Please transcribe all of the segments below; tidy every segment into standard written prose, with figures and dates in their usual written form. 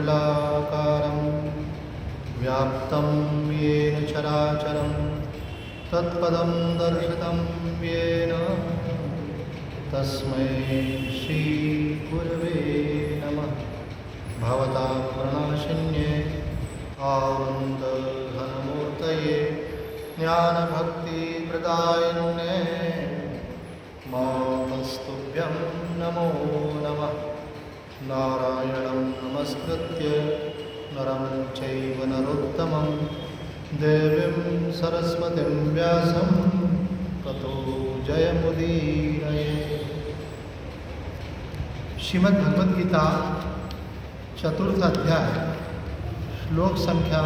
खण्डमण्डलाकारं व्याप्तं येन चराचरं तत्पदं दर्शितं येन तस्मै श्रीगुरवे नमः। भवतां प्रणाशिन्ये आनन्दघनमूर्तये ज्ञानभक्तिप्रदायिने नमस्तुभ्यं नमो नमः। नारायणं नमस्कृत्य नरं चैव नरोत्तमं देवीं सरस्वतीं व्यासं ततो जयमुदीरये। श्रीमद् भगवद गीता चतुर्थ अध्याय श्लोक संख्या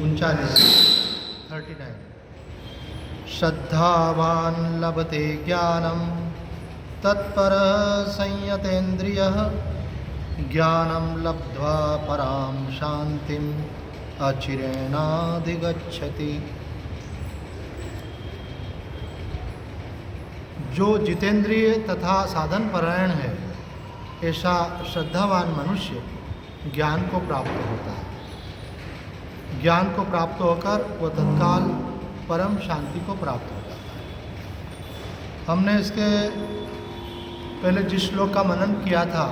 39। श्रद्धावान् लभते ज्ञानं तत्पर संयतेन्द्रियः ज्ञानं लब्ध्वा परां शान्तिम् अचिरेणाधिगच्छति। जो जितेंद्रिय तथा साधन परायण है ऐसा श्रद्धावान मनुष्य ज्ञान को प्राप्त होता है। ज्ञान को प्राप्त होकर वह तत्काल परम शांति को प्राप्त हो जाता है। हमने इसके पहले जिस श्लोक का मनन किया था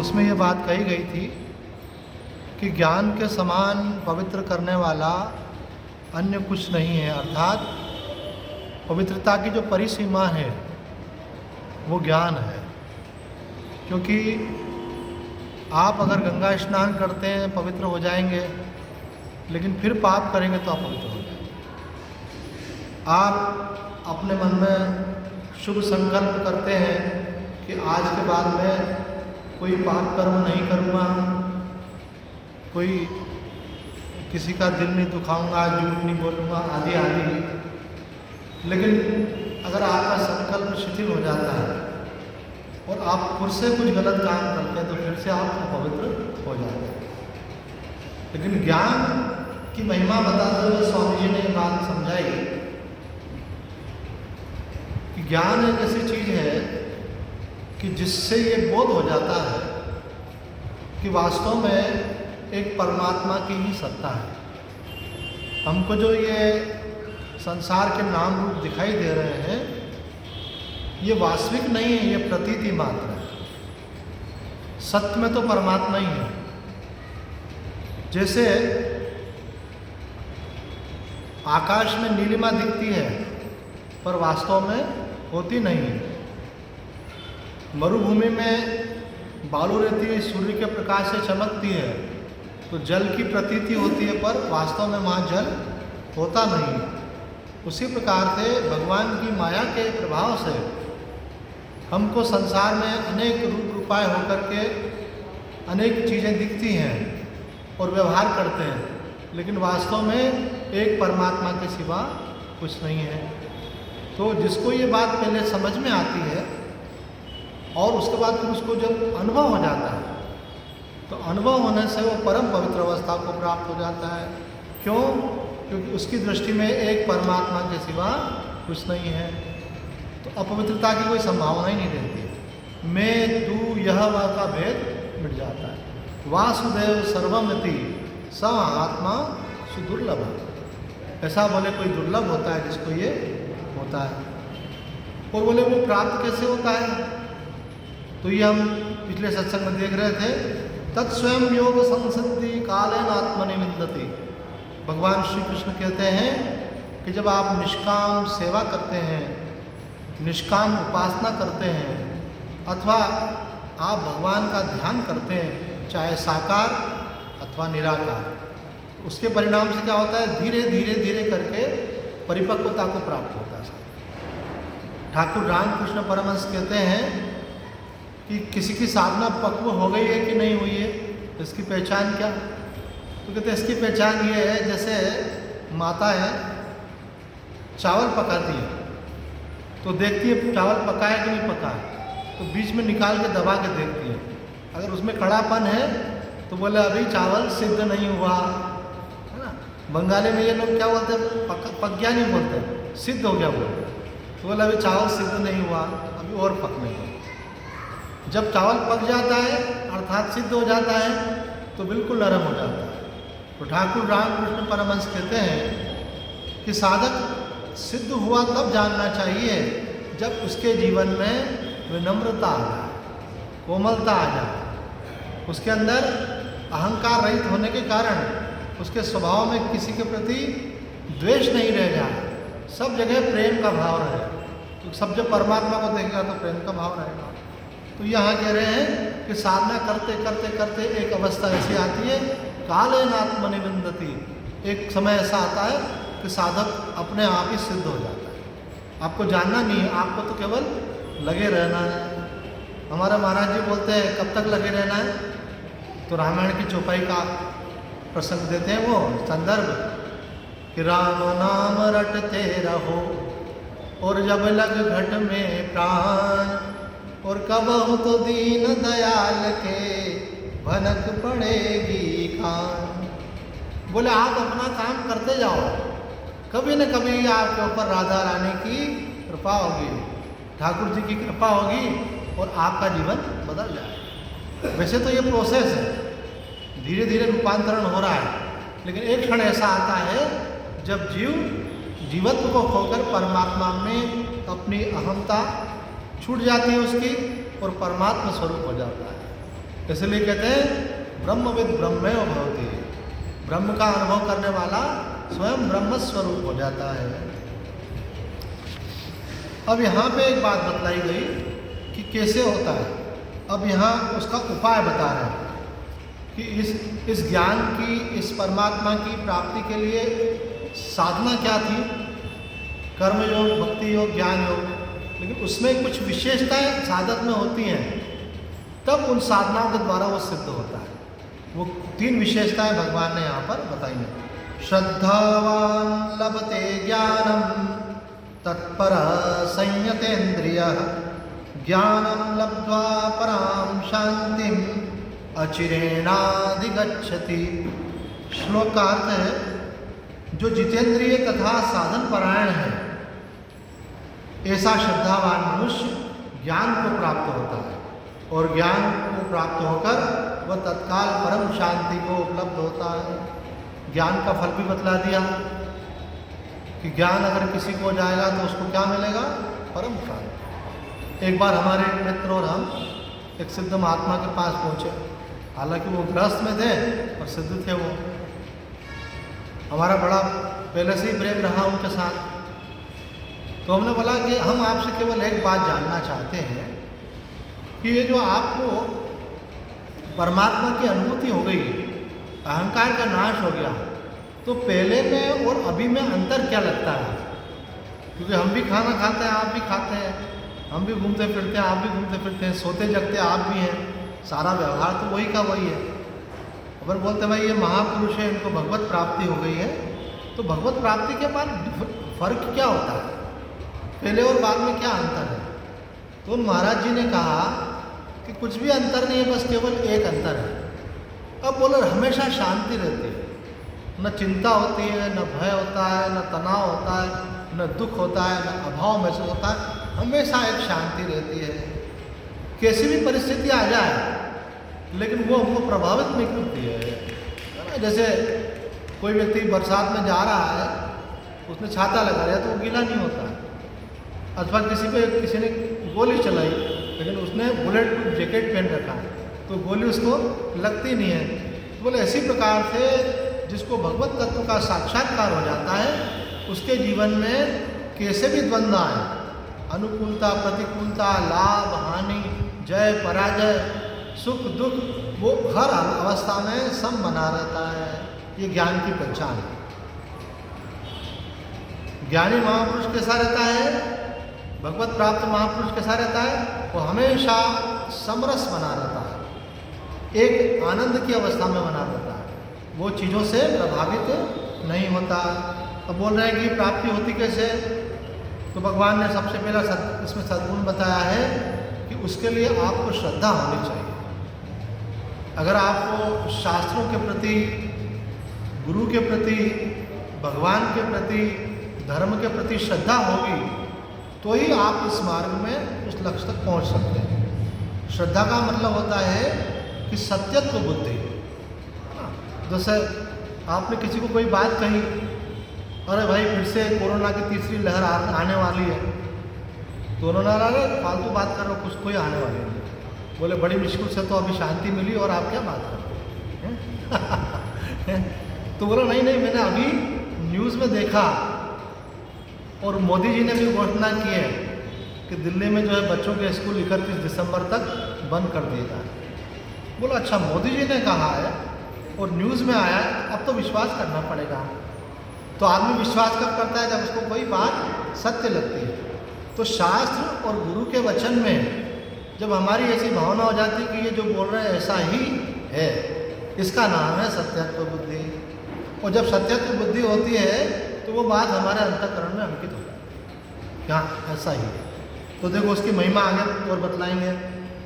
उसमें यह बात कही गई थी कि ज्ञान के समान पवित्र करने वाला अन्य कुछ नहीं है, अर्थात पवित्रता की जो परिसीमा है वो ज्ञान है। क्योंकि आप अगर गंगा स्नान करते हैं पवित्र हो जाएंगे, लेकिन फिर पाप करेंगे तो अपवित्र हो जाएंगे। आप अपने मन में शुभ संकल्प करते हैं कि आज के बाद में कोई पाप कर्म नहीं करूँगा, कोई किसी का दिल नहीं दुखाऊंगा, झूठ नहीं बोलूँगा, आदि आदि। लेकिन अगर आपका संकल्प शिथिल हो जाता है और आप फिर से कुछ गलत काम करते हैं तो फिर से आप अपवित्र हो जाते हैं। लेकिन ज्ञान की महिमा बताते हुए स्वामी जी ने बात समझाई कि ज्ञान एक ऐसी चीज़ है कि जिससे ये बोध हो जाता है कि वास्तव में एक परमात्मा की ही सत्ता है। हमको जो ये संसार के नाम रूप दिखाई दे रहे हैं ये वास्तविक नहीं है, ये प्रतीति मात्र है। सत्य में तो परमात्मा ही है। जैसे आकाश में नीलिमा दिखती है पर वास्तव में होती नहीं है। मरुभूमि में बालू रेती सूर्य के प्रकाश से चमकती है तो जल की प्रतीति होती है पर वास्तव में वहाँ जल होता नहीं है। उसी प्रकार से भगवान की माया के प्रभाव से हमको संसार में अनेक रूप रूपाएँ होकर के अनेक चीज़ें दिखती हैं और व्यवहार करते हैं, लेकिन वास्तव में एक परमात्मा के सिवा कुछ नहीं है। तो जिसको ये बात पहले समझ में आती है और उसके बाद फिर उसको जब अनुभव हो जाता है तो अनुभव होने से वो परम पवित्र अवस्था को प्राप्त हो जाता है। क्यों? क्योंकि उसकी दृष्टि में एक परमात्मा के सिवा कुछ नहीं है। तो अपवित्रता की कोई संभावना ही नहीं रहती। मैं तू यह वह का भेद मिट जाता है। वासुदेव सर्वमिति स आत्मा सुदुर्लभ। ऐसा बोले कोई दुर्लभ होता है जिसको ये होता है। और बोले वो प्राप्त कैसे होता है? तो ये हम पिछले सत्संग में देख रहे थे। तत्स्वयं योग संसिद्धि कालेन आत्मनि विन्दति। भगवान श्री कृष्ण कहते हैं कि जब आप निष्काम सेवा करते हैं, निष्काम उपासना करते हैं अथवा आप भगवान का ध्यान करते हैं, चाहे साकार अथवा निराकार, उसके परिणाम से क्या होता है? धीरे धीरे धीरे करके परिपक्वता को प्राप्त होता है। ठाकुर रामकृष्ण परमहंस कहते हैं कि किसी की साधना पक्व हो गई है कि नहीं हुई है, इसकी पहचान क्या? तो कहते हैं इसकी पहचान ये है, जैसे माता है चावल पकाती है तो देखती है चावल पका है कि नहीं पका है, तो बीच में निकाल के दबा के देखती है। अगर उसमें कड़ापन है तो बोले अभी चावल सिद्ध नहीं हुआ, है ना। बंगाली में ये लोग क्या बोलते हैं? पक गया नहीं बोलते, सिद्ध हो गया बोलते। तो बोले अभी चावल सिद्ध नहीं हुआ, अभी और पकने को। जब चावल पक जाता है अर्थात सिद्ध हो जाता है तो बिल्कुल नरम हो जाता है। तो ठाकुर रामकृष्ण परमहंस कहते हैं कि साधक सिद्ध हुआ तब जानना चाहिए जब उसके जीवन में विनम्रता आ जाए, कोमलता आ जाए, उसके अंदर अहंकार रहित होने के कारण उसके स्वभाव में किसी के प्रति द्वेष नहीं रह जाए, सब जगह प्रेम का भाव रहे। तो सब जब परमात्मा को देखेगा तो प्रेम का भाव रहेगा। तो यहाँ कह रहे हैं कि साधना करते करते करते एक अवस्था ऐसी आती है, काले नात्मनिविंदति, एक समय ऐसा आता है कि साधक अपने आप ही सिद्ध हो जाता है। आपको जानना नहीं है, आपको तो केवल लगे रहना है। हमारे महाराज जी बोलते हैं कब तक लगे रहना है, तो रामायण की चौपाई का प्रसंग देते हैं वो संदर्भ कि राम नाम रटते रहो और जब लग घट में प्राण, और कबहु तो दीन दयाल के भनक पड़ेगी कान। बोले आप अपना काम करते जाओ, कभी न कभी आपके ऊपर राधा रानी की कृपा होगी, ठाकुर जी की कृपा होगी और आपका जीवन बदल जाए। वैसे तो ये प्रोसेस है, धीरे धीरे रूपांतरण हो रहा है, लेकिन एक क्षण ऐसा आता है जब जीवत्व को खोकर परमात्मा में अपनी अहमता छूट जाती है उसकी और परमात्मा स्वरूप हो जाता है। इसलिए कहते हैं ब्रह्मविद ब्रह्मेव भवति, ब्रह्म का अनुभव करने वाला स्वयं ब्रह्म स्वरूप हो जाता है। अब यहाँ पे एक बात बतलाई गई कि कैसे होता है। अब यहाँ उसका उपाय बता रहे हैं कि इस ज्ञान की, इस परमात्मा की प्राप्ति के लिए साधना क्या थी, कर्म योग, भक्ति योग, ज्ञान योग, लेकिन उसमें कुछ विशेषताएं साधक में होती हैं, तब उन साधनाओं के द्वारा वो सिद्ध होता है। वो 3 विशेषताएं भगवान ने यहाँ पर बताई हैं। श्रद्धावान लभते ज्ञानम तत्पर संयतेन्द्रिय, ज्ञानम लब्ध्वा पराम शांतिम अचिरेणाधिगच्छति। श्लोक का अर्थ है जो जितेंद्रिय तथा साधन परायण है, ऐसा श्रद्धावान मनुष्य ज्ञान को प्राप्त होता है और ज्ञान को प्राप्त होकर वह तत्काल परम शांति को उपलब्ध होता है। ज्ञान का फल भी बतला दिया कि ज्ञान अगर किसी को जाएगा तो उसको क्या मिलेगा, परम शांति। एक बार हमारे मित्र और हम एक सिद्ध महात्मा के पास पहुँचे, हालांकि वो गृहस्थ में थे और सिद्ध थे वो। हमारा बड़ा पहले से ही प्रेम रहा उनके साथ। तो हमने बोला कि हम आपसे केवल एक बात जानना चाहते हैं कि ये जो आपको परमात्मा की अनुभूति हो गई, अहंकार का नाश हो गया, तो पहले में और अभी में अंतर क्या लगता है? क्योंकि हम भी खाना खाते हैं, आप भी खाते हैं, हम भी घूमते फिरते हैं, आप भी घूमते फिरते हैं, सोते जगते आप भी हैं, सारा व्यवहार तो वही का वही है। अगर बोलते भाई ये महापुरुष है, इनको भगवत प्राप्ति हो गई है, तो भगवत प्राप्ति के बाद फर्क क्या होता है, पहले और बाद में क्या अंतर है? तो महाराज जी ने कहा कि कुछ भी अंतर नहीं है, बस केवल एक अंतर है। अब बोलो हमेशा शांति रहती है, न चिंता होती है, न भय होता है, न तनाव होता है, न दुख होता है, न अभाव महसूस होता है, हमेशा एक शांति रहती है। कैसी भी परिस्थिति आ जाए लेकिन वो हमको प्रभावित नहीं करती है। जैसे कोई व्यक्ति बरसात में जा रहा है, उसने छाता लगा लिया तो वो गीला नहीं होता, अथवा किसी ने गोली चलाई लेकिन उसने बुलेट प्रूफ जैकेट पहन रखा तो गोली उसको लगती नहीं है। तो बोले इसी प्रकार से जिसको भगवत तत्व का साक्षात्कार हो जाता है, उसके जीवन में कैसे भी द्वंद्व आए, अनुकूलता प्रतिकूलता, लाभ हानि, जय पराजय, सुख दुख, वो हर अवस्था में सम बना रहता है। ये ज्ञान की पहचान है। ज्ञानी महापुरुष कैसा रहता है, भगवत प्राप्त महापुरुष कैसा रहता है, वो हमेशा समरस बना रहता है, एक आनंद की अवस्था में बना रहता है, वो चीज़ों से प्रभावित नहीं होता। अब बोल रहे हैं कि प्राप्ति होती कैसे, तो भगवान ने सबसे पहला इसमें सद्गुण बताया है कि उसके लिए आपको श्रद्धा होनी चाहिए। अगर आपको शास्त्रों के प्रति, गुरु के प्रति, भगवान के प्रति, धर्म के प्रति श्रद्धा होगी तो ही आप इस मार्ग में उस लक्ष्य तक पहुंच सकते हैं। श्रद्धा का मतलब होता है कि सत्यत्व बुद्धि। जैसे आपने किसी को कोई बात कही, अरे भाई फिर से कोरोना की तीसरी लहर आने वाली है, तो उन्होंने अरे फालतू बात कर रहे हो, कुछ कोई आने वाली नहीं। बोले बड़ी मुश्किल से तो अभी शांति मिली और आप क्या बात करते हैं? तो बोला नहीं नहीं, मैंने अभी न्यूज़ में देखा और मोदी जी ने भी घोषणा की है कि दिल्ली में जो है बच्चों के स्कूल 31 दिसंबर तक बंद कर दिए जाए। बोला अच्छा, मोदी जी ने कहा है और न्यूज़ में आया है, अब तो विश्वास करना पड़ेगा। तो आदमी विश्वास कब करता है? जब उसको कोई बात सत्य लगती है। तो शास्त्र और गुरु के वचन में जब हमारी ऐसी भावना हो जाती है कि ये जो बोल रहे हैं ऐसा ही है, इसका नाम है सत्यत्व बुद्धि। और जब सत्यत्व बुद्धि होती है तो वो बात हमारे अंतःकरण में अंकित हो जाती है, क्या ऐसा ही है। तो देखो उसकी महिमा आगे और बतलाएंगे।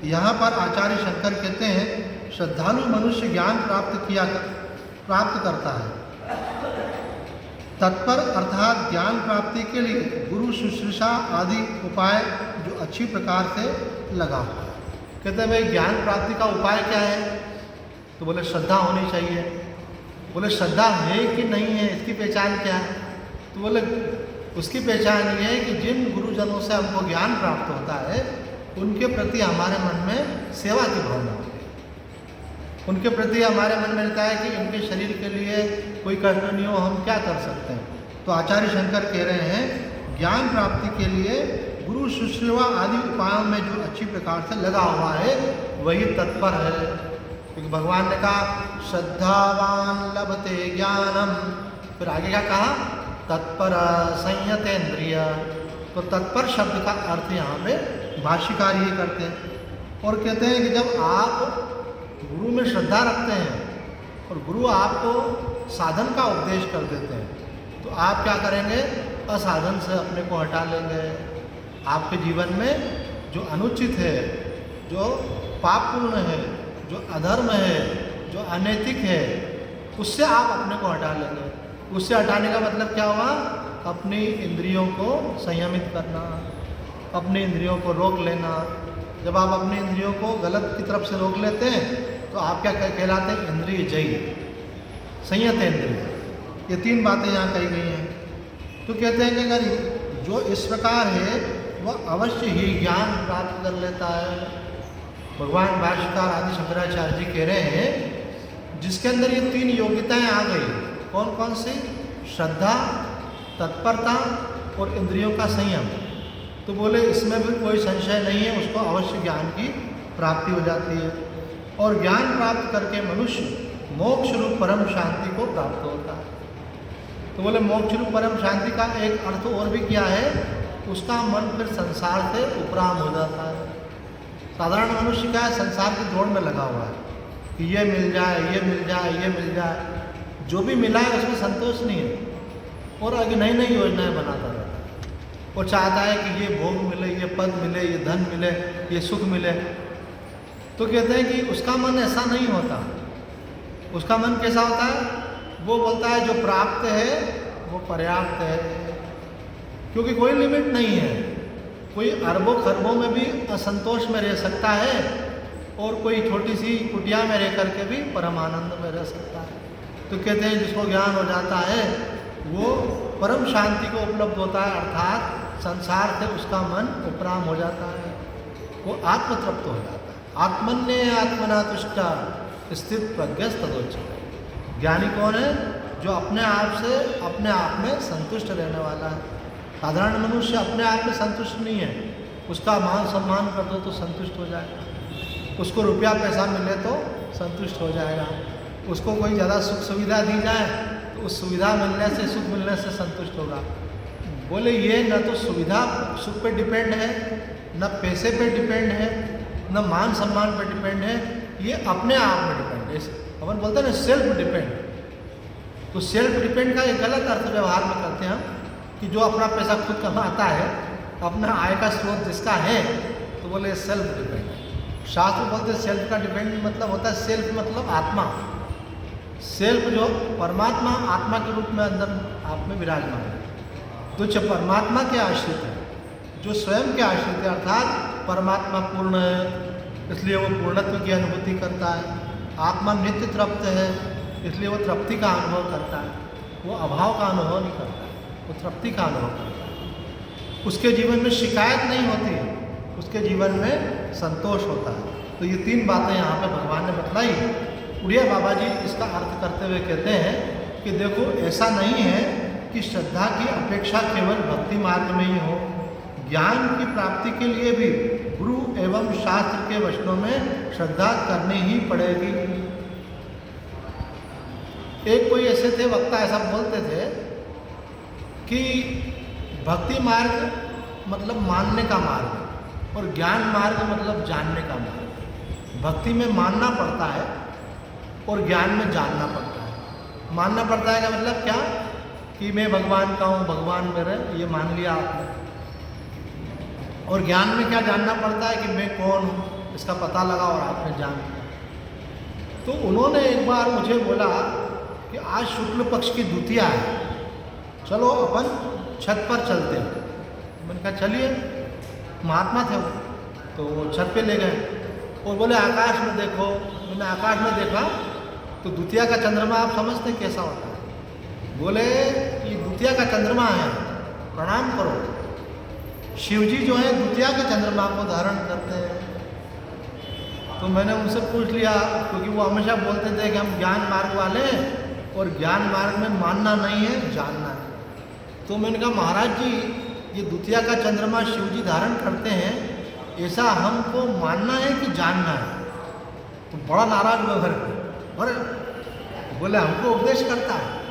यहाँ पर आचार्य शंकर कहते हैं श्रद्धालु मनुष्य ज्ञान प्राप्त करता है, तत्पर अर्थात ज्ञान प्राप्ति के लिए गुरु शुश्रूषा आदि उपाय जो अच्छी प्रकार से लगा हुआ है। कहते हैं भाई ज्ञान प्राप्ति का उपाय क्या है? तो बोले श्रद्धा होनी चाहिए। बोले श्रद्धा है कि नहीं है, इसकी पहचान क्या है? तो बोले उसकी पहचान ये है कि जिन गुरुजनों से हमको ज्ञान प्राप्त होता है उनके प्रति हमारे मन में सेवा की भावना होती है। उनके प्रति हमारे मन में रहता है कि इनके शरीर के लिए कोई कष्ट नहीं हो, हम क्या कर सकते हैं। तो आचार्य शंकर कह रहे हैं ज्ञान प्राप्ति के लिए गुरु शुश्रूषा आदि उपायों में जो अच्छी प्रकार से लगा हुआ है वही तत्पर है। क्योंकि भगवान ने कहा श्रद्धावान लभते ज्ञानम, फिर आगे क्या कहा? तत्पर संयतेन्द्रिय। तो तत्पर शब्द का अर्थ यहाँ पे भाष्यकार ये करते हैं और कहते हैं कि जब आप गुरु में श्रद्धा रखते हैं और गुरु आपको साधन का उपदेश कर देते हैं तो आप क्या करेंगे? असाधन से अपने को हटा लेंगे। आपके जीवन में जो अनुचित है, जो पापपूर्ण है, जो अधर्म है, जो अनैतिक है, उससे आप अपने को हटा लेंगे। उससे हटाने का मतलब क्या हुआ? अपनी इंद्रियों को संयमित करना, अपनी इंद्रियों को रोक लेना। जब आप अपनी इंद्रियों को गलत की तरफ से रोक लेते हैं तो आप क्या कहलाते हैं? इंद्रिय जयी, संयत इंद्रिय। ये तीन बातें यहाँ कही गई हैं। तो कहते हैं कि अगर जो इस प्रकार है वह अवश्य ही ज्ञान प्राप्त कर लेता है। भगवान भाष्यकार आदि शंकराचार्य जी कह रहे हैं जिसके अंदर ये तीन योग्यताएं आ गई, कौन कौन सी? श्रद्धा, तत्परता और इंद्रियों का संयम। तो बोले इसमें भी कोई संशय नहीं है, उसको अवश्य ज्ञान की प्राप्ति हो जाती है। और ज्ञान प्राप्त करके मनुष्य मोक्ष रूप परम शांति को प्राप्त होता है। तो बोले मोक्ष रूप परम शांति का एक अर्थ और भी क्या है? उसका मन फिर संसार से उपराम हो जाता है। साधारण मनुष्य क्या है? संसार की दौड़ में लगा हुआ है कि ये मिल जाए, ये मिल जाए, ये मिल जाए। जो भी मिला है उसमें संतोष नहीं है और आगे नई नई योजनाएं बनाता रहता है। वो चाहता है कि ये भोग मिले, ये पद मिले, ये धन मिले, ये सुख मिले। तो कहते हैं कि उसका मन ऐसा नहीं होता। उसका मन कैसा होता है? वो बोलता है जो प्राप्त है वो पर्याप्त है, क्योंकि कोई लिमिट नहीं है। कोई अरबों खरबों में भी असंतोष में रह सकता है और कोई छोटी सी कुटिया में रह करके भी परम आनंद में रह सकता है। तो कहते हैं जिसको ज्ञान हो जाता है वो परम शांति को उपलब्ध होता है, अर्थात संसार से उसका मन उपराम हो जाता है, वो आत्मतृप्त हो जाता है। आत्मन्य आत्मना तुष्टा स्थित प्रज्ञस्तदोच्यते। ज्ञानी कौन है? जो अपने आप से अपने आप में संतुष्ट रहने वाला है। साधारण मनुष्य अपने आप में संतुष्ट नहीं है। उसका मान सम्मान कर दो तो संतुष्ट हो जाएगा, उसको रुपया पैसा मिले तो संतुष्ट हो जाएगा, उसको कोई ज़्यादा सुख सुविधा दी जाए तो उस सुविधा मिलने से, सुख मिलने से संतुष्ट होगा। बोले ये न तो सुविधा सुख पे डिपेंड है, न पैसे पे डिपेंड है, न मान सम्मान पे डिपेंड है, ये अपने आप में डिपेंड है। अपन बोलते हैं ना सेल्फ डिपेंड। तो सेल्फ डिपेंड का एक गलत अर्थ व्यवहार में करते हैं हम कि जो अपना पैसा खुद कमाता है, अपना आय का स्रोत जिसका है, तो बोले सेल्फ डिपेंड। शास्त्र बोलते हैं सेल्फ का डिपेंड मतलब होता है सेल्फ मतलब आत्मा। सेल्फ जो परमात्मा आत्मा के रूप में अंदर आप में विराजमान है, तो जो परमात्मा के आश्रित है, जो स्वयं के आश्रित है, अर्थात परमात्मा पूर्ण है, इसलिए वो पूर्णत्व की अनुभूति करता है। आत्मा नित्य तृप्त है, इसलिए वो तृप्ति का अनुभव करता है। वो अभाव का अनुभव नहीं करता, वो तृप्ति का अनुभव करता है। उसके जीवन में शिकायत नहीं होती, उसके जीवन में संतोष होता है। तो ये 3 बातें यहाँ पे भगवान ने बतलाई। उड़िया बाबा जी इसका अर्थ करते हुए कहते हैं कि देखो, ऐसा नहीं है कि श्रद्धा की अपेक्षा केवल भक्ति मार्ग में ही हो। ज्ञान की प्राप्ति के लिए भी गुरु एवं शास्त्र के वचनों में श्रद्धा करनी ही पड़ेगी। एक कोई ऐसे थे वक्ता, ऐसा बोलते थे कि भक्ति मार्ग मतलब मानने का मार्ग और ज्ञान मार्ग मतलब जानने का मार्ग। भक्ति में मानना पड़ता है और ज्ञान में जानना पड़ता है। मानना पड़ता है का मतलब क्या कि मैं भगवान का हूँ, भगवान मेरे, ये मान लिया आपने। और ज्ञान में क्या जानना पड़ता है कि मैं कौन हूँ, इसका पता लगा और आपने जान लिया। तो उन्होंने एक बार मुझे बोला कि आज शुक्ल पक्ष की द्वितीया है, चलो अपन छत पर चलते हैं। मैंने कहा चलिए। महात्मा थे वो, तो वो छत पे ले गए और बोले आकाश में देखो। मैंने आकाश में देखा तो द्वितीया का चंद्रमा आप समझते कैसा होता है? बोले ये द्वितीया का चंद्रमा है, प्रणाम करो। शिवजी जो है द्वितीया के चंद्रमा को धारण करते हैं। तो मैंने उनसे पूछ लिया, क्योंकि वो हमेशा बोलते थे कि हम ज्ञान मार्ग वाले हैं और ज्ञान मार्ग में मानना नहीं है, जानना है। तो मैंने कहा महाराज जी, ये द्वितीया का चंद्रमा शिवजी धारण करते हैं, ऐसा हमको मानना है कि जानना है? तो बड़ा नाराज हुआ घर पे। अरे बोले हमको उपदेश करता है।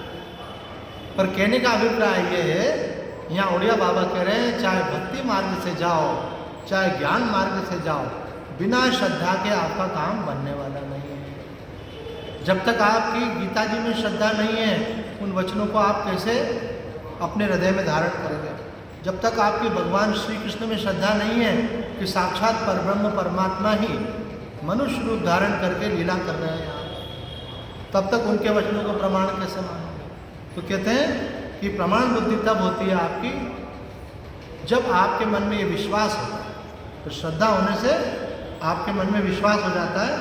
पर कहने का अभिप्राय ये है, यहाँ उड़िया बाबा कह रहे हैं चाहे भक्ति मार्ग से जाओ चाहे ज्ञान मार्ग से जाओ, बिना श्रद्धा के आपका काम बनने वाला नहीं है। जब तक आपकी गीता जी में श्रद्धा नहीं है, उन वचनों को आप कैसे अपने हृदय में धारण करेंगे? जब तक आपकी भगवान श्री कृष्ण में श्रद्धा नहीं है कि साक्षात परब्रह्म परमात्मा ही मनुष्य रूप धारण करके लीला कर रहे हैं यहाँ, तब तक उनके वचनों को प्रमाण कैसे मानोगे? तो कहते हैं कि प्रमाण बुद्धि तब होती है आपकी जब आपके मन में ये विश्वास होता है। तो श्रद्धा होने से आपके मन में विश्वास हो जाता है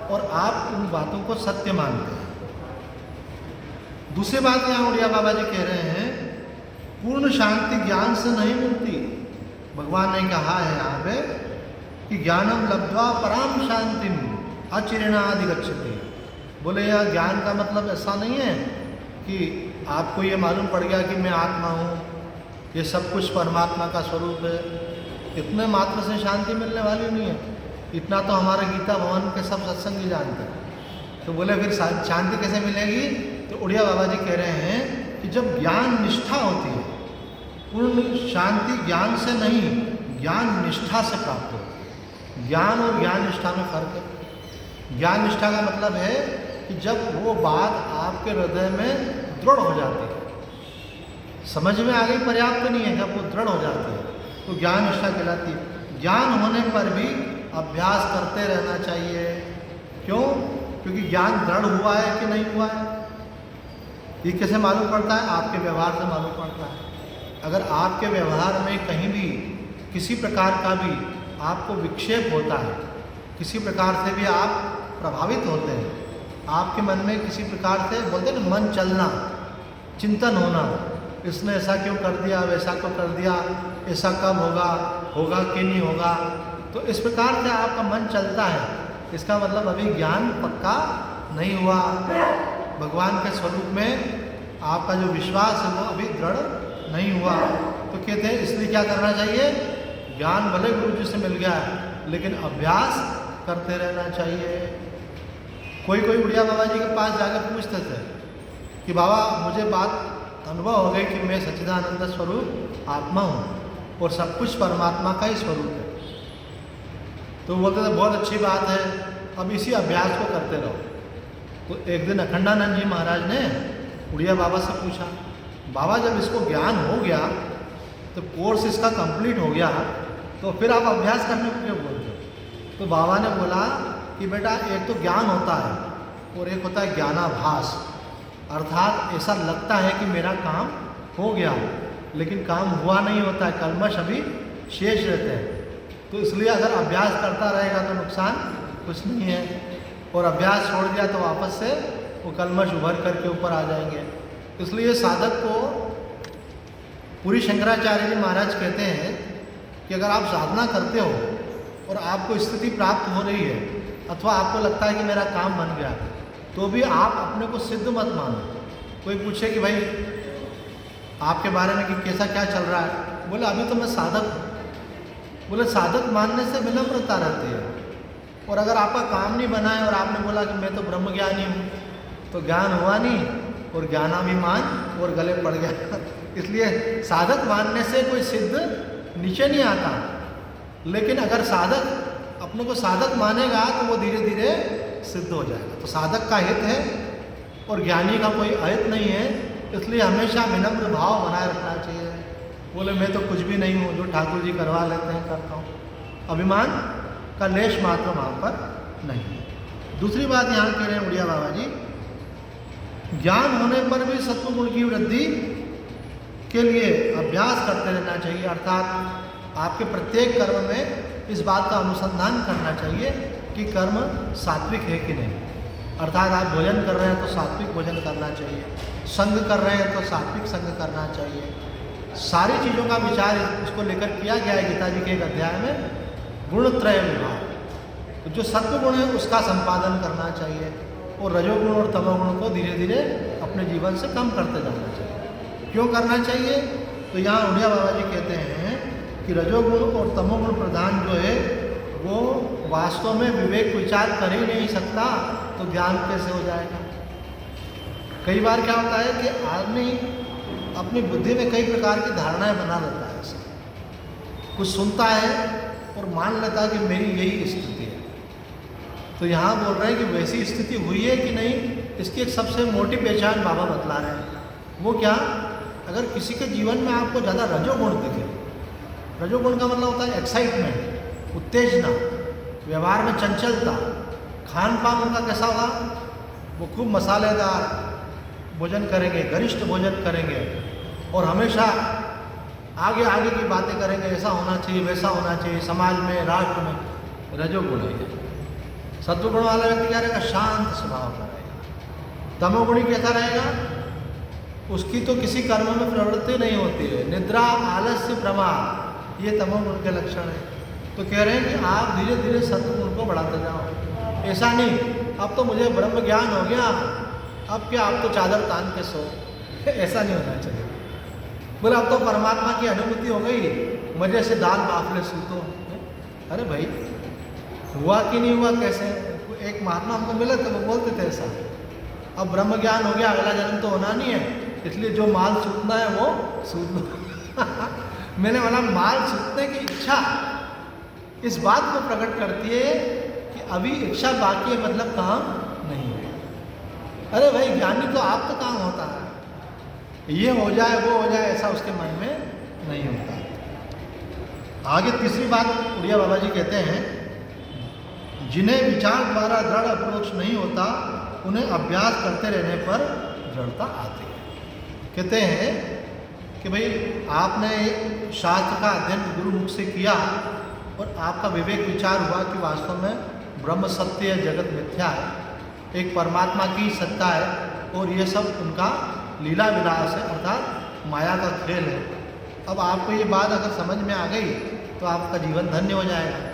और आप उन बातों को सत्य मानते हैं। दूसरी बात यहाँ उड़िया बाबा जी कह रहे हैं, पूर्ण शांति ज्ञान से नहीं मिलती। भगवान ने कहा है यहाँ पे कि ज्ञानम लब्ध्वा पराम शांतिम अचिरेणाधिगच्छति। बोले यार ज्ञान का मतलब ऐसा नहीं है कि आपको ये मालूम पड़ गया कि मैं आत्मा हूँ, ये सब कुछ परमात्मा का स्वरूप है। इतने मात्र से शांति मिलने वाली नहीं है। इतना तो हमारे गीता भवन के सब सत्संगी जानते हैं। तो बोले फिर शांति कैसे मिलेगी? तो उड़िया बाबा जी कह रहे हैं कि जब ज्ञान निष्ठा होती है, पूर्ण शांति ज्ञान से नहीं, ज्ञान निष्ठा से प्राप्त होती है। ज्ञान और ज्ञान निष्ठा में फर्क है। ज्ञान निष्ठा का मतलब है कि जब वो बात आपके हृदय में दृढ़ हो जाती है, समझ में आ गई पर्याप्त नहीं है, जब वो दृढ़ हो जाती है तो ज्ञान निष्ठा कहलाती है। ज्ञान होने पर भी अभ्यास करते रहना चाहिए। क्यों? क्योंकि ज्ञान दृढ़ हुआ है कि नहीं हुआ है, ये कैसे मालूम पड़ता है? आपके व्यवहार से मालूम पड़ता है। अगर आपके व्यवहार में कहीं भी किसी प्रकार का भी आपको विक्षेप होता है, किसी प्रकार से भी आप प्रभावित होते हैं, आपके मन में किसी प्रकार से बोलते हैं ना मन चलना, चिंतन होना, इसने ऐसा क्यों कर दिया, वैसा क्यों कर दिया, ऐसा कब होगा, होगा कि नहीं होगा, तो इस प्रकार से आपका मन चलता है, इसका मतलब अभी ज्ञान पक्का नहीं हुआ। भगवान के स्वरूप में आपका जो विश्वास है वो अभी दृढ़ नहीं हुआ। तो कहते हैं इसलिए क्या करना चाहिए? ज्ञान भले गुरु जी से मिल गया है, लेकिन अभ्यास करते रहना चाहिए। कोई कोई उड़िया बाबा जी के पास जाकर पूछते थे कि बाबा मुझे बात अनुभव हो गई कि मैं सच्चिदानंद स्वरूप आत्मा हूँ और सब कुछ परमात्मा का ही स्वरूप है। तो बोलते थे बहुत अच्छी बात है, अब इसी अभ्यास को करते रहो। तो एक दिन अखंडानंद जी महाराज ने उड़िया बाबा से पूछा, बाबा जब इसको ज्ञान हो गया तो कोर्स इसका कंप्लीट हो गया, तो फिर आप अभ्यास करने को क्यों बोलते हो? तो बाबा ने बोला कि बेटा एक तो ज्ञान होता है और एक होता है ज्ञानाभास, अर्थात ऐसा लगता है कि मेरा काम हो गया लेकिन काम हुआ नहीं होता है, कलमश अभी शेष रहते हैं। तो इसलिए अगर अभ्यास करता रहेगा तो नुकसान कुछ नहीं है, और अभ्यास छोड़ दिया तो वापस से वो कलमश उभर करके ऊपर आ जाएंगे। इसलिए साधक को पूरी शंकराचार्य जी महाराज कहते हैं कि अगर आप साधना करते हो और आपको स्थिति प्राप्त हो रही है अथवा आपको लगता है कि मेरा काम बन गया, तो भी आप अपने को सिद्ध मत मानो। कोई पूछे कि भाई आपके बारे में कि कैसा क्या चल रहा है, बोले अभी तो मैं साधक हूँ। बोले साधक मानने से विनम्रता रहती है, और अगर आपका काम नहीं बना है और आपने बोला कि मैं तो ब्रह्मज्ञानी हूँ, तो ज्ञान हुआ नहीं और ज्ञानाभिमान और गले पड़ गया। इसलिए साधक मानने से कोई सिद्ध नीचे नहीं आता, लेकिन अगर साधक अपने को साधक मानेगा तो वो धीरे धीरे सिद्ध हो जाएगा। तो साधक का हित है और ज्ञानी का कोई अहित नहीं है, इसलिए हमेशा विनम्र भाव बनाए रखना चाहिए। बोले मैं तो कुछ भी नहीं हूँ, जो ठाकुर जी करवा लेते हैं करता हूँ, अभिमान का लेश मात्र वहाँ पर नहीं है। दूसरी बात यहाँ कह रहे हैं उड़िया बाबा जी, ज्ञान होने पर भी सत्व गुण की वृद्धि के लिए अभ्यास करते रहना चाहिए, अर्थात आपके प्रत्येक कर्म में इस बात का अनुसंधान करना चाहिए कि कर्म सात्विक है कि नहीं। अर्थात आप भोजन कर रहे हैं तो सात्विक भोजन करना चाहिए, संग कर रहे हैं तो सात्विक संग करना चाहिए। सारी चीज़ों का विचार इसको लेकर किया गया है गीता जी के एक अध्याय में, गुणत्रय विभाग। तो जो सत्व गुण है उसका संपादन करना चाहिए, और रजोगुण और तमोगुण को धीरे धीरे अपने जीवन से कम करते जाना चाहिए। क्यों करना चाहिए? तो यहाँ उड़िया बाबा जी कहते हैं कि रजोगुण और तमोगुण प्रधान जो है वो वास्तव में विवेक विचार कर ही नहीं सकता, तो ज्ञान कैसे हो जाएगा। कई बार क्या होता है कि आदमी अपनी बुद्धि में कई प्रकार की धारणाएं बना लेता है, ऐसा कुछ सुनता है और मान लेता है कि मेरी यही स्थिति है। तो यहाँ बोल रहे हैं कि वैसी स्थिति हुई है कि नहीं, इसकी एक सबसे मोटी पहचान बाबा बतला रहे हैं। वो क्या? अगर किसी के जीवन में आपको ज़्यादा रजोगुण दिखे, रजोगुण का मतलब होता है एक्साइटमेंट, उत्तेजना, व्यवहार में चंचलता, खान पान उनका कैसा होगा, वो खूब मसालेदार भोजन करेंगे, गरिष्ठ भोजन करेंगे, और हमेशा आगे आगे की बातें करेंगे, ऐसा होना चाहिए वैसा होना चाहिए, समाज में राष्ट्र में। रजोगुण है। सत्वगुण वाला व्यक्ति क्या रहेगा? शांत स्वभाव का रहेगा। तमोगुणी कैसा रहेगा? उसकी तो किसी कर्म में प्रवृत्ति नहीं होती है, निद्रा, आलस्य, प्रमाद, ये तमोगुण के लक्षण है। तो कह रहे हैं कि आप धीरे धीरे सत्वगुण को बढ़ाते जाओ। ऐसा नहीं अब तो मुझे ब्रह्म ज्ञान हो गया, अब क्या आप तो चादर तान के सो, ऐसा नहीं होना चाहिए। बोले अब तो परमात्मा की अनुभूति हो गई, मजे से दाल बाफले सूतो। अरे भाई हुआ कि नहीं हुआ कैसे? एक महात्मा हमको मिले तो वो बोलते थे ऐसा, अब ब्रह्म ज्ञान हो गया, अगला जन्म तो होना नहीं है, इसलिए जो माल सूतना है वो सूत लो। मैंने बोला माल सूतने की इच्छा इस बात को प्रकट करती है कि अभी इच्छा बाकी है, मतलब काम नहीं है। अरे भाई ज्ञानी तो आप तो काम होता है, ये हो जाए वो हो जाए ऐसा उसके मन में नहीं होता। आगे तीसरी बात उड़िया बाबा जी कहते हैं, जिन्हें विचार द्वारा दृढ़ अप्रोच नहीं होता उन्हें अभ्यास करते रहने पर दृढ़ता आती है। कहते हैं कि भाई आपने शास्त्र का अध्ययन गुरुमुख से किया और आपका विवेक विचार हुआ कि वास्तव में ब्रह्म सत्य है, जगत मिथ्या है, एक परमात्मा की सत्ता है और ये सब उनका लीला विलास है, अर्थात माया का खेल है। अब आपको ये बात अगर समझ में आ गई तो आपका जीवन धन्य हो जाएगा।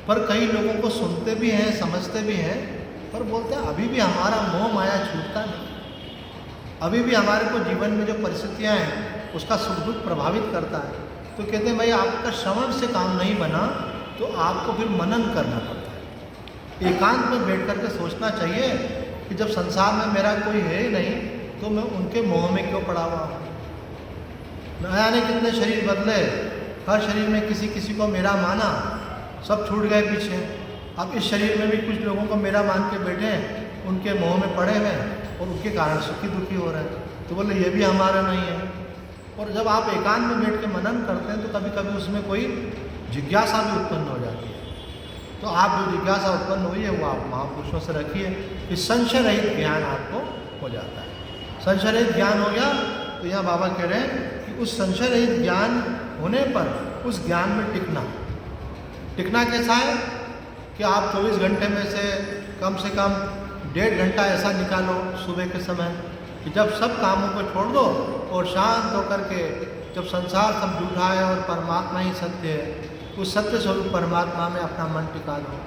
पर कई लोगों को सुनते भी हैं, समझते भी हैं, पर बोलते हैं अभी भी हमारा मोह माया छूटता नहीं, अभी भी हमारे को जीवन में जो परिस्थितियाँ हैं उसका सुख दुख प्रभावित करता है। तो कहते हैं भाई आपका श्रवण से काम नहीं बना तो आपको फिर मनन करना पड़ता है। एकांत में बैठ कर के सोचना चाहिए कि जब संसार में मेरा कोई है ही नहीं तो मैं उनके मोह में क्यों पड़ा हुआ हूँ। न जाने कितने शरीर बदले, हर शरीर में किसी किसी को मेरा माना, सब छूट गए पीछे। अब इस शरीर में भी कुछ लोगों को मेरा मान के बैठे हैं, उनके मोह में पड़े हुए हैं और उनके कारण सुखी दुखी हो रहे हैं। तो बोले ये भी हमारा नहीं है। और जब आप एकांत में बैठ के मनन करते हैं तो कभी कभी उसमें कोई जिज्ञासा भी उत्पन्न हो जाती है। तो आप जो जिज्ञासा उत्पन्न हुई है वो आप महापुरुषों से रखिए कि संशय रहित ज्ञान आपको हो जाता है। संशय रहित ज्ञान हो गया तो यहाँ बाबा कह रहे हैं कि उस संशय रहित ज्ञान होने पर उस ज्ञान में टिकना, टिकना कैसा है कि आप 24 घंटे में से कम 1.5 घंटा ऐसा निकालो सुबह के समय कि जब सब कामों को छोड़ दो और शांत होकर के, जब संसार सब झूठा है और परमात्मा ही सत्य है, उस सत्य स्वरूप परमात्मा में अपना मन टिका दो।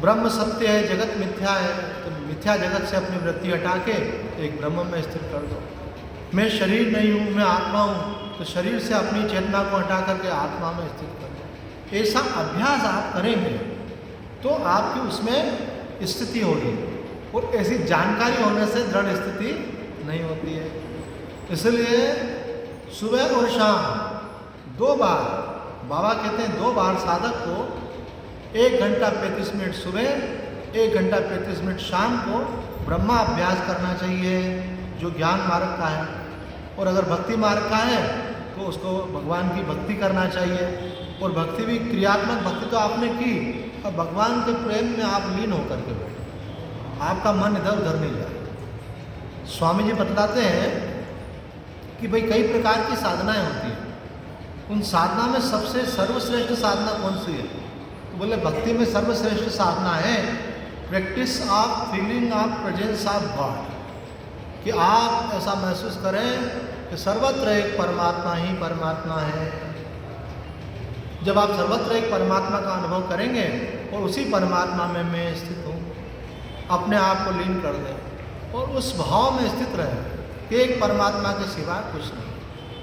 ब्रह्म सत्य है, जगत मिथ्या है, तो मिथ्या जगत से अपनी वृत्ति हटा के एक ब्रह्म में स्थिर कर दो। मैं शरीर नहीं हूँ, मैं आत्मा हूँ, तो शरीर से अपनी चेतना को हटा करके आत्मा में स्थिर कर दो। ऐसा अभ्यास आप करेंगे तो आपकी उसमें स्थिति होगी, और ऐसी जानकारी होने से दृढ़ स्थिति नहीं होती है। इसलिए सुबह और शाम 2 बार, बाबा कहते हैं 2 बार साधक को 1 घंटा 35 मिनट सुबह, 1 घंटा 35 मिनट शाम को ब्रह्मा अभ्यास करना चाहिए, जो ज्ञान मार्ग का है। और अगर भक्ति मार्ग का है तो उसको भगवान की भक्ति करना चाहिए। और भक्ति भी क्रियात्मक भक्ति तो आपने की, अब भगवान के प्रेम में आप लीन होकर के बैठे, आपका मन इधर उधर नहीं जाए। स्वामी जी बतलाते हैं कि भाई कई प्रकार की साधनाएं होती हैं, उन साधना में सबसे सर्वश्रेष्ठ साधना कौन सी है? तो बोले भक्ति में सर्वश्रेष्ठ साधना है practice of feeling of presence of God, कि आप ऐसा महसूस करें कि सर्वत्र एक परमात्मा ही परमात्मा है। जब आप सर्वत्र एक परमात्मा का अनुभव करेंगे और उसी परमात्मा में मैं स्थित हूँ, अपने आप को लीन कर दें और उस भाव में स्थित रहें कि एक परमात्मा के सिवा कुछ नहीं।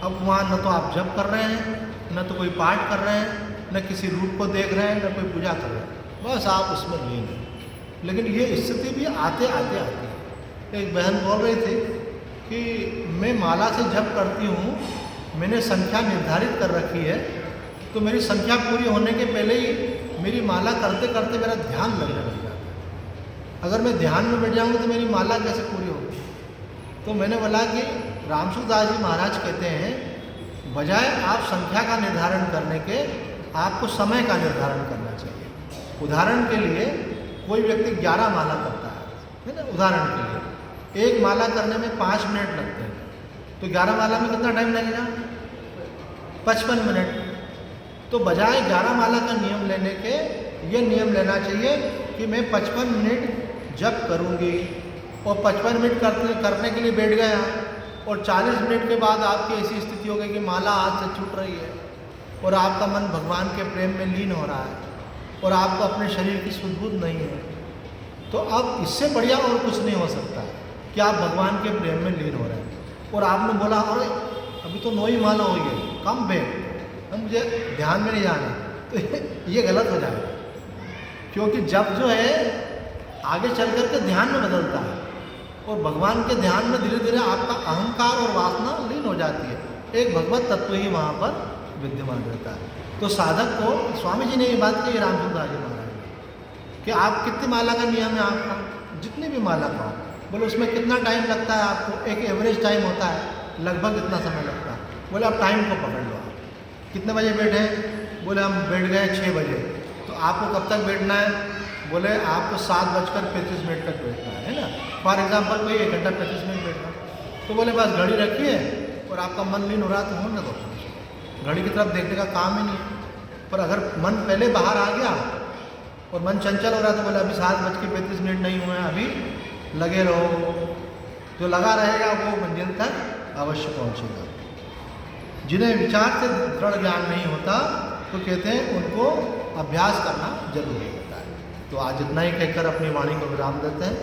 अब वहाँ न तो आप जप कर रहे हैं, न तो कोई पाठ कर रहे हैं, न किसी रूप को देख रहे हैं, न कोई पूजा कर रहे हैं, बस आप उसमें लीन हैं। लेकिन ये स्थिति भी आते आते आती है। एक बहन बोल रही थी कि मैं माला से जप करती हूँ, मैंने संख्या निर्धारित कर रखी है, तो मेरी संख्या पूरी होने के पहले ही मेरी माला करते करते मेरा ध्यान लगने लग जाता है। अगर मैं ध्यान में बैठ जाऊँगी तो मेरी माला कैसे पूरी होगी? तो मैंने बोला कि रामसूरदास जी महाराज कहते हैं, बजाय आप संख्या का निर्धारण करने के, आपको समय का निर्धारण करना चाहिए। उदाहरण के लिए कोई व्यक्ति 11 माला करता है ना, उदाहरण के लिए 1 माला करने में 5 मिनट लगते हैं, तो 11 माला में कितना टाइम लगेगा? 55 मिनट। तो बजाय 11 माला का नियम लेने के, ये नियम लेना चाहिए कि मैं 55 मिनट जप करूँगी, और 55 मिनट करने के लिए बैठ गया, और 40 मिनट के बाद आपकी ऐसी स्थिति हो गई कि माला हाथ से छूट रही है और आपका मन भगवान के प्रेम में लीन हो रहा है और आपको अपने शरीर की सुध-बुध नहीं है, तो अब इससे बढ़िया और कुछ नहीं हो सकता कि आप भगवान के प्रेम में लीन हो रहे हैं। और आपने बोला अरे अभी तो 9 ही माला हुई है, कम बैठ, मुझे ध्यान में नहीं जाना, तो ये गलत हो जाएगा। क्योंकि जब जो है आगे चल कर के ध्यान में बदलता है, और भगवान के ध्यान में धीरे धीरे आपका अहंकार और वासना लीन हो जाती है, एक भगवत तत्व ही वहाँ पर विद्यमान रहता है। तो साधक को, स्वामी जी ने ये बात कही रामसूरदास जी महाराज ने, कि आप कितनी माला का नियम है आपका, जितनी भी माला का, बोले उसमें कितना टाइम लगता है आपको? एक एवरेज टाइम होता है, लगभग इतना समय लगता है। बोले आप टाइम को पकड़ लो, आप कितने बजे बैठे? बोले हम बैठ गए 6 बजे। तो आपको कब तक बैठना है? बोले आपको 7:35 तक बैठना है ना। फॉर एग्जाम्पल कोई 1 घंटा 35 मिनट बैठना, तो बोले बस घड़ी रखिए और आपका मन लीन हो रहा तो होने दो, घड़ी की तरफ देखने का काम ही नहीं है। पर अगर मन पहले बाहर आ गया और मन चंचल हो रहा तो बोले अभी 7:35 नहीं हुए हैं, अभी लगे रहो। जो लगा रहेगा वो मंजिल तक अवश्य पहुँचेगा। जिन्हें विचार से दृढ़ ज्ञान नहीं होता तो कहते हैं उनको अभ्यास करना जरूरी होता है। तो आज इतना ही कहकर अपनी वाणी को विराम देते हैं।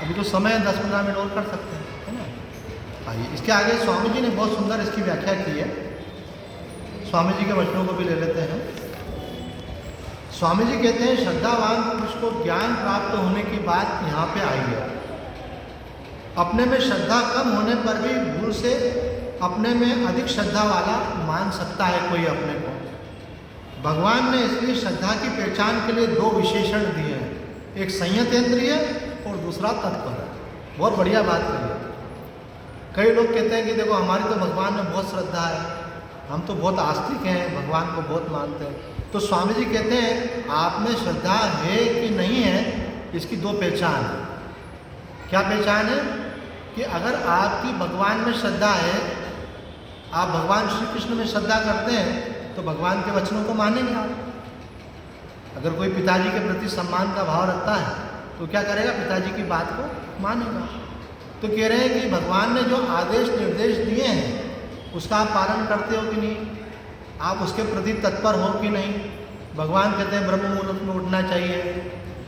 अभी तो समय है, 10-15 मिनट और कर सकते हैं, है ना। आइए इसके आगे स्वामी जी ने बहुत सुंदर इसकी व्याख्या की है। स्वामी जी के वचनों को भी ले लेते हैं। स्वामी जी कहते हैं श्रद्धावान पुरुष को ज्ञान प्राप्त होने की बात यहाँ पे आई है। अपने में श्रद्धा कम होने पर भी भूल से अपने में अधिक श्रद्धा वाला मान सकता है कोई अपने को। भगवान ने इसलिए श्रद्धा की पहचान के लिए 2 विशेषण दिए हैं, एक संयतेंद्रिय और दूसरा तत्पर। बहुत बढ़िया बात कही है। कई लोग कहते हैं कि देखो हमारी तो भगवान में बहुत श्रद्धा है, हम तो बहुत आस्तिक हैं, भगवान को बहुत मानते हैं। तो स्वामी जी कहते हैं आप में श्रद्धा है कि नहीं है, इसकी 2 पहचान है। क्या पहचान है? कि अगर आपकी भगवान में श्रद्धा है, आप भगवान श्री कृष्ण में श्रद्धा करते हैं, तो भगवान के वचनों को मानेंगे आप। अगर कोई पिताजी के प्रति सम्मान का भाव रखता है तो क्या करेगा, पिताजी की बात को मानेगा। तो कह रहे हैं कि भगवान ने जो आदेश निर्देश दिए हैं उसका आप पालन करते हो कि नहीं, आप उसके प्रति तत्पर हो कि नहीं। भगवान कहते हैं ब्रह्म मुहूर्त में उठना चाहिए,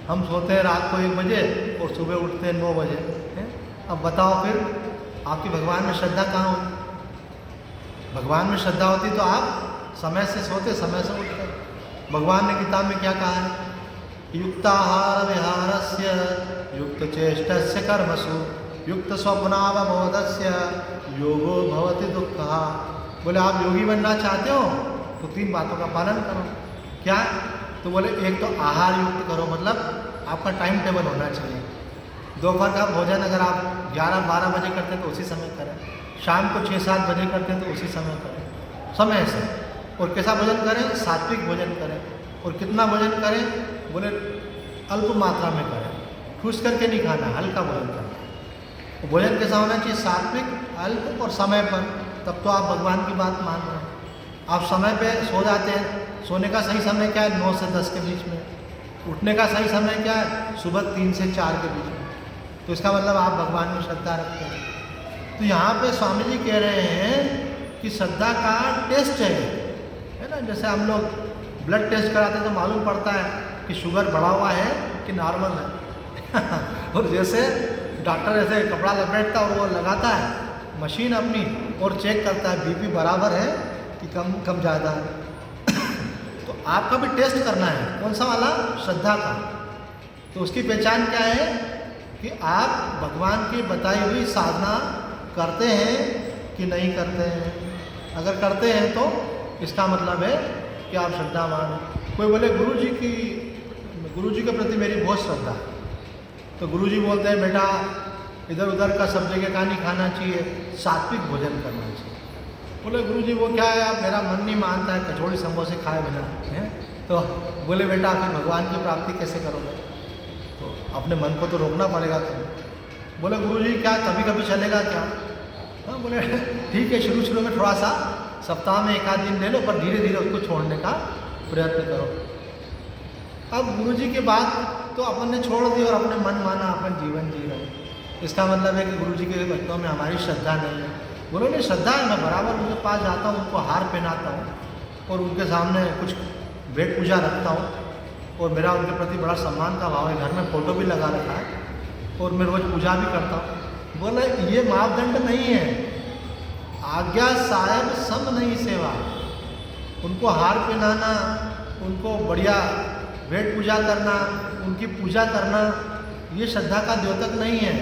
हम सोते हैं रात को 1 बजे और सुबह उठते हैं 9 बजे हैं। अब बताओ फिर आपकी भगवान में श्रद्धा कहाँ होती। भगवान में श्रद्धा होती तो आप समय से सोते, समय से उठते। भगवान ने किताब में क्या कहा है, युक्ताहार विहारस्य युक्त चेष्टस्य कर्मसु युक्त स्वप्नावबोधस्य योगो भवति दुःखः। बोले आप योगी बनना चाहते हो तो 3 बातों का पालन करो। क्या? तो बोले एक तो आहार युक्त करो, मतलब आपका टाइम टेबल होना चाहिए। दोपहर का भोजन अगर आप 11-12 बजे करते हैं तो उसी समय करें, शाम को 6-7 बजे करते हैं तो उसी समय करें, समय से। और कैसा भोजन करें? सात्विक भोजन करें। और कितना भोजन करें? बोले अल्प मात्रा में करें, ठूस करके नहीं खाना, हल्का भोजन करना। तो भोजन कैसा होना चाहिए? सात्विक, अल्प और समय पर। तब तो आप भगवान की बात मान रहे हैं। आप समय पे सो जाते हैं, सोने का सही समय क्या है? 9 से 10 के बीच में। उठने का सही समय क्या है? सुबह 3 से 4 के बीच में। तो इसका मतलब आप भगवान में श्रद्धा रखते हैं। तो यहाँ पे स्वामी जी कह रहे हैं कि श्रद्धा का टेस्ट है ना। जैसे हम लोग ब्लड टेस्ट कराते हैं तो मालूम पड़ता है कि शुगर बढ़ा हुआ है कि नॉर्मल है और जैसे डॉक्टर ऐसे कपड़ा लपेटता और वो लगाता है मशीन अपनी और चेक करता है बीपी बराबर है कि कम ज़्यादा है तो आपका भी टेस्ट करना है, कौन सा वाला? श्रद्धा का। तो उसकी पहचान क्या है कि आप भगवान की बताई हुई साधना करते हैं कि नहीं करते हैं। अगर करते हैं तो इसका मतलब है कि आप श्रद्धावान हैं। कोई बोले गुरु जी के प्रति मेरी बहुत श्रद्धा है, तो गुरु जी बोलते हैं बेटा इधर उधर का सब जगह का नहीं खाना चाहिए, सात्विक भोजन करना चाहिए। बोले गुरु जी वो क्या है, आप मेरा मन नहीं मानता है, कचौड़ी समोसे खाए बिना हैं। तो बोले बेटा फिर भगवान की प्राप्ति कैसे करोगे? तो अपने मन को तो रोकना पड़ेगा तुम्हें। बोले गुरु जी क्या कभी कभी चलेगा क्या? हाँ, बोले ठीक है, शुरू में थोड़ा सा सप्ताह में 1 आध दिन ले लो, पर धीरे धीरे उसको छोड़ने का प्रयत्न करो। अब गुरु जी के बाद तो अपन ने छोड़ दी और अपने मन माना अपन जीवन जी रहे। इसका मतलब है कि गुरु जी के भक्तों में हमारी श्रद्धा नहीं है। बोलो नहीं, श्रद्धा है, मैं बराबर उनके पास जाता हूँ, उनको हार पहनाता हूँ और उनके सामने कुछ भेंट पूजा रखता हूँ और मेरा उनके प्रति बड़ा सम्मान का भाव है। घर में फ़ोटो भी लगा रखा है और मैं रोज़ पूजा भी करता हूँ। बोले ये मापदंड नहीं है। आज्ञा साहेब सम नहीं सेवा। उनको हार पहनाना, उनको बढ़िया भेंट पूजा करना, उनकी पूजा करना, ये श्रद्धा का द्योतक नहीं है।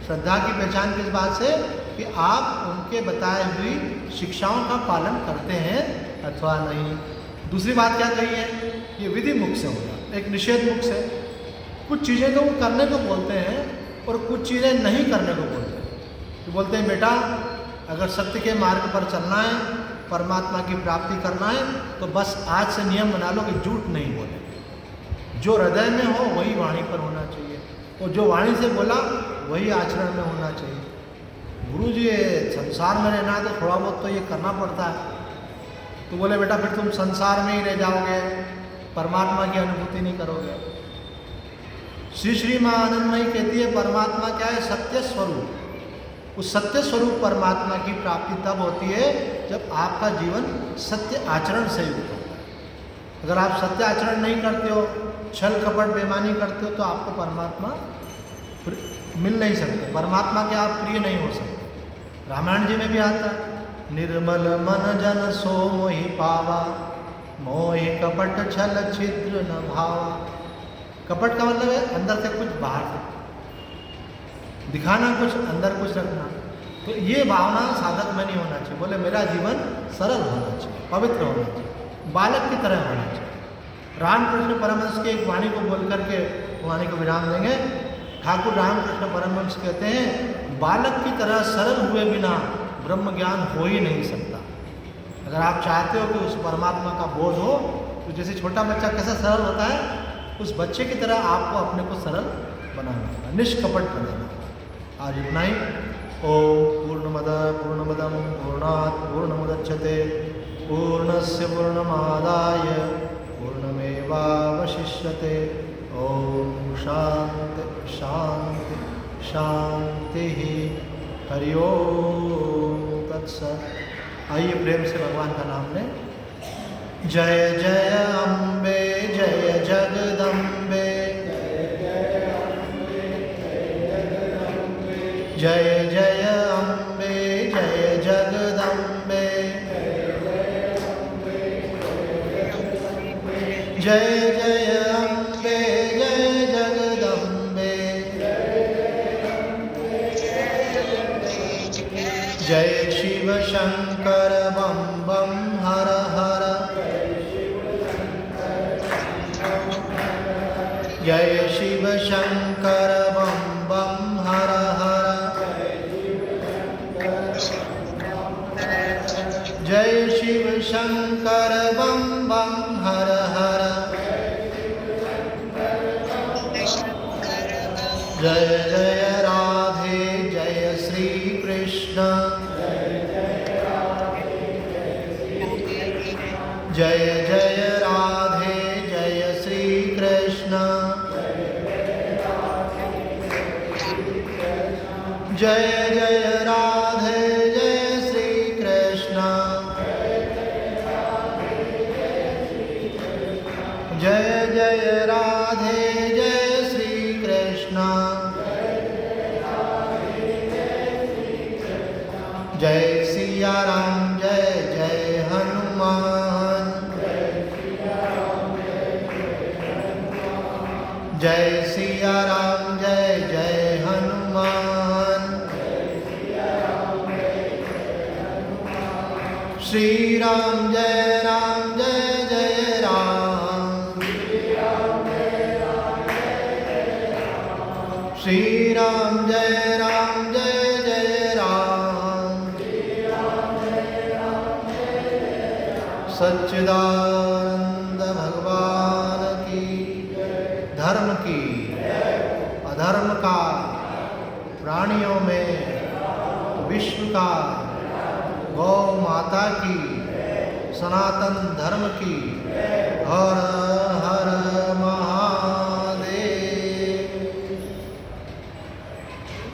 श्रद्धा की पहचान किस बात से कि आप उनके बताए हुई शिक्षाओं का पालन करते हैं अथवा नहीं। दूसरी बात क्या कही है? ये विधि मुख से होगा, एक निषेध मुख से। कुछ चीज़ें तो वो करने को बोलते हैं और कुछ चीज़ें नहीं करने को बोलते हैं। तो बोलते हैं बेटा अगर सत्य के मार्ग पर चलना है, परमात्मा की प्राप्ति करना है, तो बस आज से नियम बना लो कि झूठ नहीं बोले। जो हृदय में हो वही वाणी पर होना चाहिए और जो वाणी से बोला वही आचरण में होना चाहिए। गुरु जी संसार में रहना है तो थोड़ा बहुत तो ये करना पड़ता है। तो बोले बेटा फिर तुम संसार में ही रह जाओगे, परमात्मा की अनुभूति नहीं करोगे। श्री माँ आनंदमयी कहती है परमात्मा क्या है? सत्य स्वरूप। उस सत्य स्वरूप परमात्मा की प्राप्ति तब होती है जब आपका जीवन सत्य आचरण से युक्त होता है। अगर आप सत्य आचरण नहीं करते हो, छल कपट बेईमानी करते हो, तो आपको परमात्मा मिल नहीं सकते, परमात्मा के आप प्रिय नहीं हो सकते। रामायण जी में भी आता है निर्मल मन जन सो मोहि पावा, मोहि कपट छल छिद्र न भावा। कपट का मतलब है अंदर से कुछ बाहर से दिखाना, कुछ अंदर कुछ रखना। तो ये भावना साधक में नहीं होना चाहिए। बोले मेरा जीवन सरल होना चाहिए, पवित्र होना चाहिए, बालक की तरह होना चाहिए। रामकृष्ण परमहंस की एक वाणी को बोल करके वाणी को विराम देंगे। ठाकुर रामकृष्ण परमहंस कहते हैं बालक की तरह सरल हुए बिना ब्रह्म ज्ञान हो ही नहीं सकता। अगर आप चाहते हो कि उस परमात्मा का बोध हो, तो जैसे छोटा बच्चा कैसा सरल होता है, उस बच्चे की तरह आपको अपने को सरल बनाना होगा, निष्कपट बनाना होगा। आज इतना ही। ओम पूर्णमदं पूर्णात् पूर्णमुदच्यते पूर्णस्य पूर्णमादाय पूर्णमेव एवावशिष्यते। ओम शांति शांति शांति। हरि ओम तत्सत। आइए प्रेम से भगवान का नाम लें। जय जय अम्बे जय जगदम्बे, जय जय अम्बे जय जगदम्बे, जय जय अम्बे जय जगदम्बे, जय शिव शंकर बम बम हर हर, जय शिव शंकर बम बम हर हर, जय शिव शंकर बम बम हर हर, जय जय राधे जय श्री कृष्ण, जय जय राधे जय श्री कृष्ण, जय जय राधे जय श्री कृष्ण, जय जय राधे जय श्री कृष्ण, जय सिया राम जय जय हनुमान, जय सिया राम जय जय हनुमान, श्री राम जय जय राम, श्री राम जय जय राम, सच्चिदानंद भगवान की, धर्म की अधर्म का, प्राणियों में विश्व का, गौ माता की, सनातन धर्म की, हर